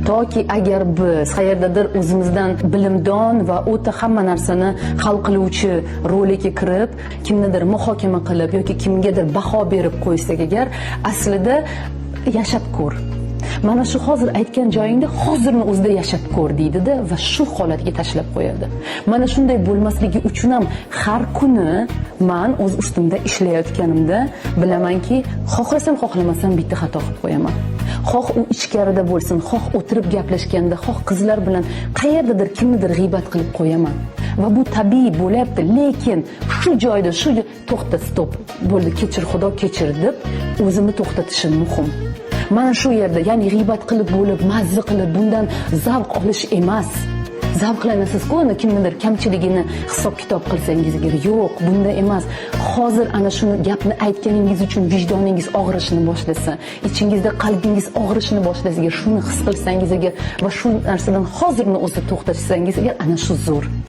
toki agar biz qayerdadir o'zimizdan bilimdon va o'ta hamma narsani hal qiluvchi roliga kirib kimnidir muhokama qilib yoki kimgadir baho berib qo'ysak agar aslida yashab ko'r. Mana shu hozir aytgan joyingda hozirni o'zida yashab ko'r deydida va shu holatga tashlab qo'yadi. Mana shunday bo'lmasligi uchun ham har kuni men o'z ustimda ishlayotganimda bilamanki, xohlasam xohlamasam bitta xato qilib qo'yaman. Xoh u ichkarida bo'lsin, xoh o'tirib gaplashganda, xoh qizlar bilan qayerdadir kimnidir g'iybat qilib qo'yaman. Va bu tabiiy bo'lyapti, lekin shu joyda to'xta, stop. Bo'ldi, kechir Xudo, kechir deb o'zimni to'xtatishim muhim. Mana shu yerda, ya'ni g'iybat qilib bo'lib, mazza qilib bundan zavq olish emas. Zavqlanasiz-ku, kimnidir kamchiligini hisob-kitob qilsangiz yo'q, bunda emas. Hozir ana shuni gapni aytganingiz uchun vijdoningiz og'rishni boshlasa, ichingizda qalbingiz og'rishni boshlasa, shuni his qilsangiz va shu narsadan hozirni o'zi to'xtatsangiz, ana shu zo'r.